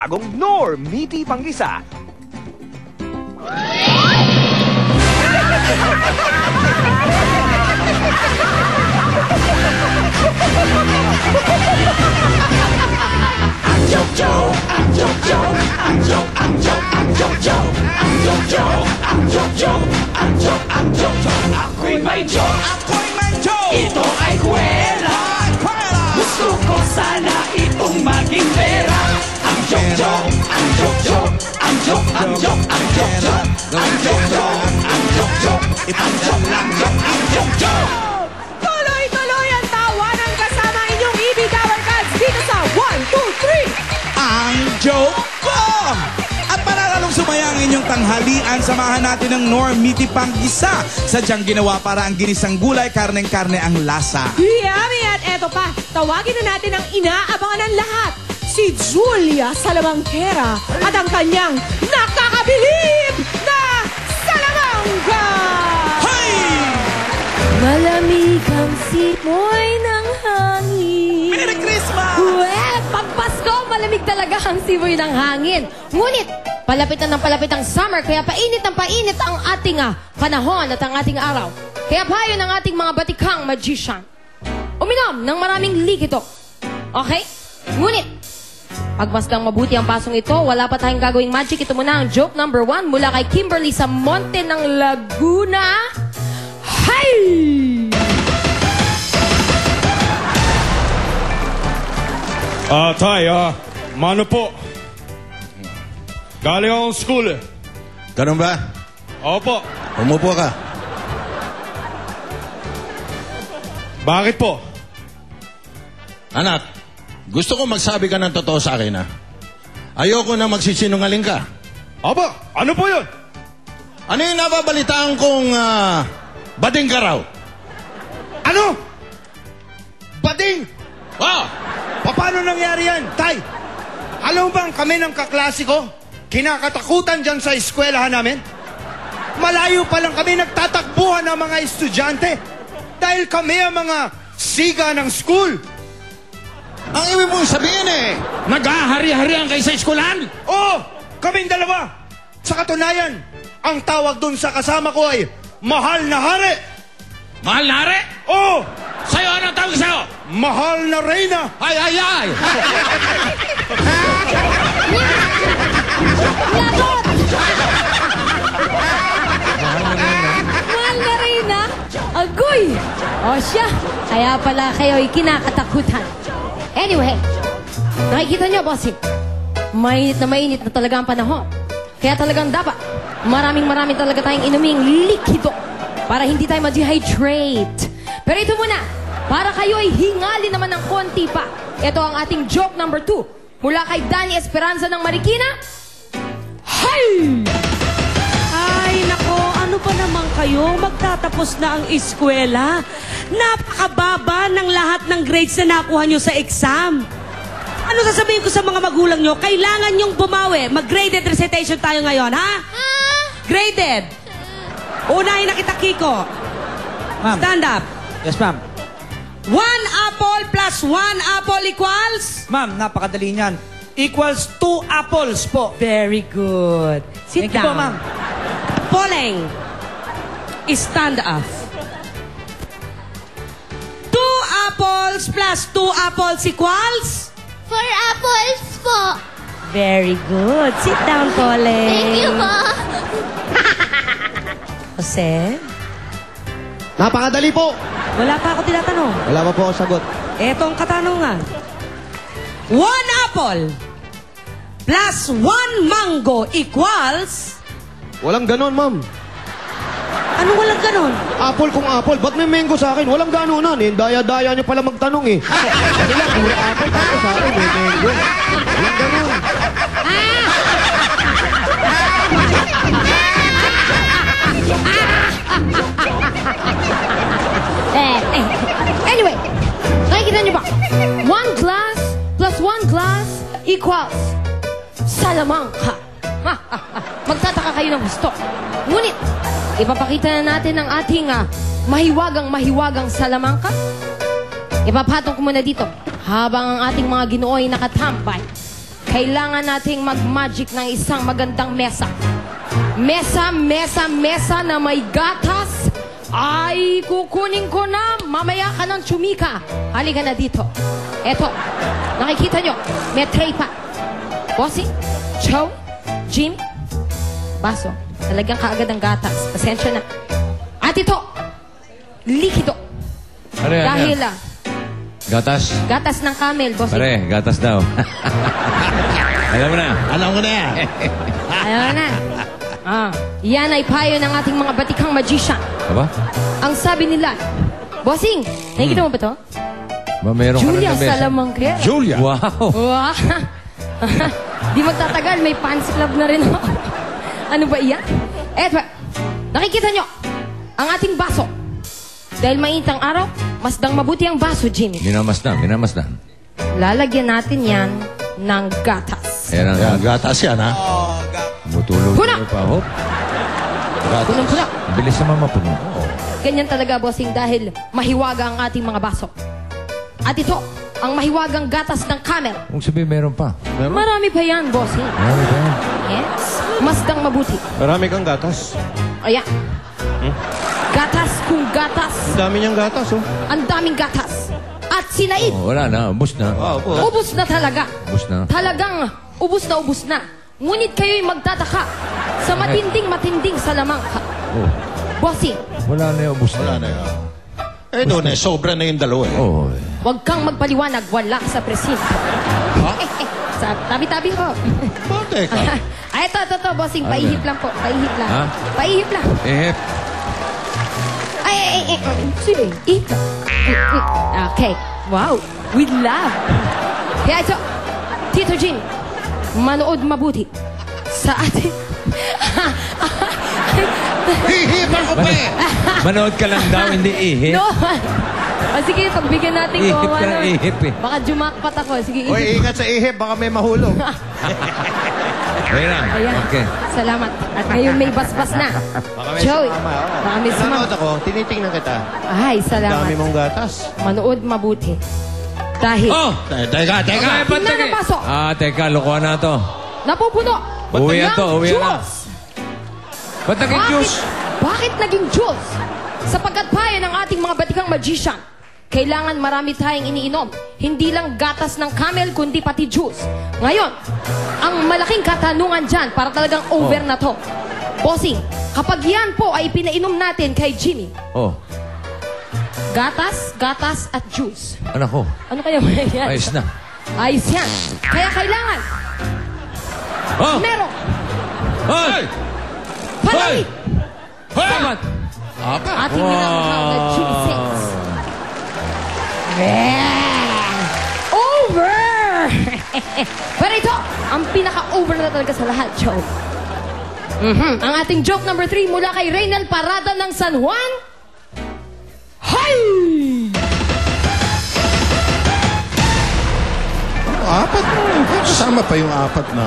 agong Nor Miti Panggisa. Ako'y may joke, ito ay kwela. Gusto ko sana itong maging pera. Ang joke, ang joke, ang joke, ang joke, ang joke, ang joke, ang joke, ang joke, ang joke. Tuloy-tuloy ang tawanan kasama inyong EB Tower Cats dito sa 1, 2, 3. Ang joke ko! At para lalong sumaya ang inyong tanghalian, samahan natin ng Nor Miti Panggisa. Sadyang ginawa para ang ginisang gulay, karneng-karne ang lasa. Yummy! At eto pa, tawagin na natin ang inaabangan ng lahat. Si Julia Salamangkera at ang kanyang nakakabilib na Salamangka! Hay! Malamig ang simoy ng hangin. Merry Christmas! Pagpasko, malamig talaga ang simoy ng hangin. Ngunit, palapit na ng palapit ang summer, kaya painit ng painit ang ating panahon at ang ating araw. Kaya payo ng ating mga batikang magician. Uminom ng maraming likito. Okay? Ngunit, pagmasdang mabuti ang pasong ito, wala pa tayong gagawing magic. Ito muna ang joke number 1 mula kay Kimberly sa Monte ng Laguna. Hay! Tay, mano po? Galing akong school eh. Ganun ba? Opo. Umupo ka. Bakit po? Anak, gusto ko magsabi ka ng totoo sa akin, ha? Ayoko na magsisinungaling ka. Opo, ano po yun? Ano yung nababalitaan kong bading ka raw? Ano? Bading? Oh! Paano nangyari yan, Tay? Alam mo bang kami ng kaklase ko, kinakatakutan dyan sa eskwelahan namin? Malayo pa lang kami nagtatakbuhan ng mga estudyante dahil kami ang mga siga ng school. Ang ibig mong sabihin nag-ahari-harian kayo sa eskwelahan? Oo, kaming dalawa. Sa katunayan, ang tawag dun sa kasama ko ay Mahal na Hari. Mahal na hari? Oo, Sa'yo, ano tawag sa'yo? Mahal na Reyna. Ay, ay, ay! Lagot! Mahal na rin na. Agoy! O siya, kaya pala kayo'y kinakatakutan. Anyway, nakikita niyo, bossing, mainit na talaga ang panahon. Kaya talagang dapat, maraming talaga tayong inuming likido para hindi tayo ma-dehydrate. Pero ito muna, para kayo'y hingali naman ng konti pa. Ito ang ating joke number 2 mula kay Danny Esperanza ng Marikina. Hay! Ay, nako, ano ba naman kayo? Magtatapos na ang eskwela. Napakababa ng lahat ng grades na nakuha nyo sa exam. Ano sasabihin ko sa mga magulang nyo? Kailangan nyong bumawi. Mag-graded recitation tayo ngayon, ha? Graded. Unahin na kita, Kiko. Ma'am. Stand up. Yes, ma'am. 1 apple plus 1 apple equals? Ma'am, napakadali niyan. Equals 2 apples po. Very good. Sit Thank you po, down. ma'am. Poleng. Stand up. 2 apples plus 2 apples equals? 4 apples po. Very good. Sit down, Poleng. Thank you po. Jose? Napakadali po. Wala pa ako tinatanong. Wala pa po ako sagot. Etong katanungan. 1 apple plus 1 mango equals? Walang ganon, ma'am. Ano walang ganon? Apple kung apple. Ba't may mango sa akin? Walang ganunan eh. Daya-daya niyo pala magtanong eh. Kasi lang, puro apple. Tapos sa akin may mango. Walang ganon. Anyway, nakikita niyo ba? 1 glass plus 1 glass equals salamangka. Magtataka kayo ng gusto. Ngunit, ipapakita na natin ang ating mahiwagang salamangka. Ipapatong ko muna dito habang ang ating mga ginoo ay nakatambay. kailangan nating mag-magic ng isang magandang mesa. Mesa na may gatas. Ay, kukunin ko na. Mamaya ka ng chumika. Halika na dito. Eto, nakikita nyo, may tray pa. Bossy, Joe, Jimmy, baso. Talagang kaagad ang gatas. Pasensya na. At ito, likido. Pare, ano Dahil yan? Gatas? gatas ng camel, bossy. Pare, gatas daw. Alam mo na. Alam ko na yan. Ayaw na. Yan ay payo ng ating mga batikang magician. Aba? Ang sabi nila, bossing, nakikita mo ba to? Ba, meron Julia ka ng mesa. Salamanquer. Julia. Wow. Wow. Di magtatagal, may fans club na rin ako. Ano ba iyan? Eto, nakikita nyo, ang ating baso. Dahil mainit ang araw, masdang mabuti ang baso, Jimmy. Minamasdan. Lalagyan natin yan ng gatas. Ayan ang Yan, gatas yan, ha? Butulog Puna! pa. Hop. Punong-puno. Bilis naman mapuno. Ganyan talaga, bossing, dahil mahiwaga ang ating mga baso. At ito, ang mahiwagang gatas ng camel. Kung sabihin, meron pa. Marami pa yan, bossing. Marami pa yan. Yes. Masdang mabuti. Marami kang gatas. Ayan. Gatas kung gatas. Ang dami niyang gatas, oh. Ang daming gatas. At sinaid. Oh, wala na. Ubus na. Ubus na talaga. Ubus na. Talagang ubus na. Ngunit kayo'y magtataka sa matinding salamangka. Oh. Bossing, Wala na yung ubus Wala na. na yan. Eh, doon eh. Sobra na yung dalawa eh. Oh. huwag kang magpaliwanag. Wala sa presinto. Sa tabi-tabi ho. Bakit? Ay, ito, bossing. Ano Paihip ba? lang po. Paihip lang. Ha? Paihip lang. Ehep. Ay. Sige, ihip lang. Okay. Wow. With love. Kaya ito, Tito Jim, manood mabuti sa ating... Hihipan ko pa eh! Manood ka lang daw, hindi ihip. No. O sige, pagbigyan natin ko. Ihip ka na ihip eh. Baka jumakpat ako. Sige, Hoy, ihip. ingat sa ihip. Baka may mahulog. Ayun lang. Ayan. Okay. Salamat. At ngayon may basbas na. Baka may Joey. sumama, oo. Baka may sumama. Nanood ako, tinitingnan kita. Ay, salamat. Dami mong gatas. Manood mabuti. Dahil Oh! Teka. Tingnan ang baso. Teka, lukuhan na to. Napupuno. Uwi na to, ng uwi na. juice. Ba't naging juice? Bakit naging juice? Sapagkat payo ng ating mga batikang magician, kailangan marami tayong iniinom. Hindi lang gatas ng camel, kundi pati juice. Ngayon, ang malaking katanungan dyan, para talagang over na to. Bossing, kapag yan po ay pinainom natin kay Jimmy, Oh, gatas at juice. anak ko. Ano kaya ba yan? Ayos na. Ayos yan. Kaya kailangan, Oh! meron, Hoy! palamig, Sabat! ating minamahal na juices. Over! Pero ito, ang pinaka-over na talaga sa lahat, joke. Ang ating joke number 3 mula kay Reynel Parada ng San Juan. Hay! Apat na. Kasama pa yung apat na.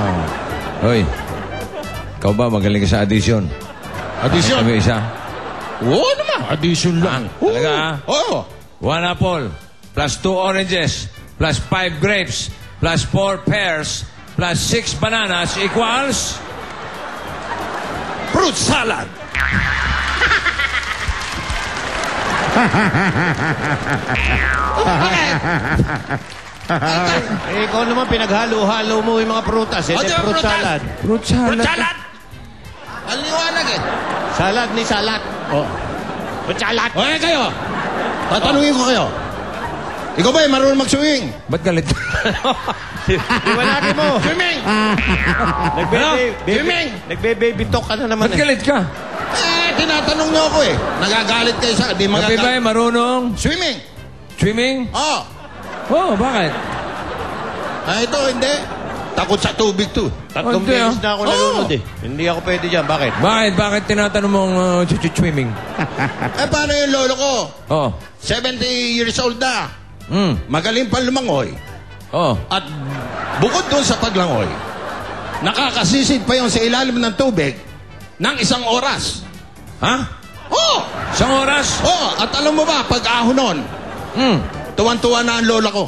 Hoy, ikaw ba magaling ka sa addition? Addition? Sabi isa. Oo naman. Addition lang. Talaga, ah? Oo. 1 apple, plus 2 oranges, plus 5 grapes, plus 4 pears, plus 6 bananas equals... Fruit salad. Eh, ikaw naman pinaghalo-halo mo yung mga prutas. Eh, O, di ba, fruit prutas? salad. Fruit salad. Fruit salad. Ang liwanag eh. Salad ni salad. Oh. Fruit salad. Okay kayo. Tatanungin ko kayo. Ikaw ba marunong mag-swing? Ba't galit? Iwanagin mo. Swimming! Swimming! Nagbe-baby talk ka na naman Ba't eh. galit ka? Tinatanong niyo ako eh. Nagagalit kayo sa... Di Kapi ba magagalit. marunong Swimming! swimming? Oh! Oh, bakit? Ito hindi. Takot sa tubig to. Tatlong Hindi, beses na ako Oh. nalunod eh. Hindi ako pwede dyan. Bakit? Bakit tinatanong mong swimming? Paano yung lolo ko? Oh. 70 years old na. Mm. Magaling pa lumangoy. Oh. At bukod doon sa paglangoy, nakakasisid pa yung sa ilalim ng tubig ng 1 oras. Ha? Oh! Isang oras? Oh! At alam mo ba, pag ahon nun, Mm. tuwan-tuwa na ang lola ko.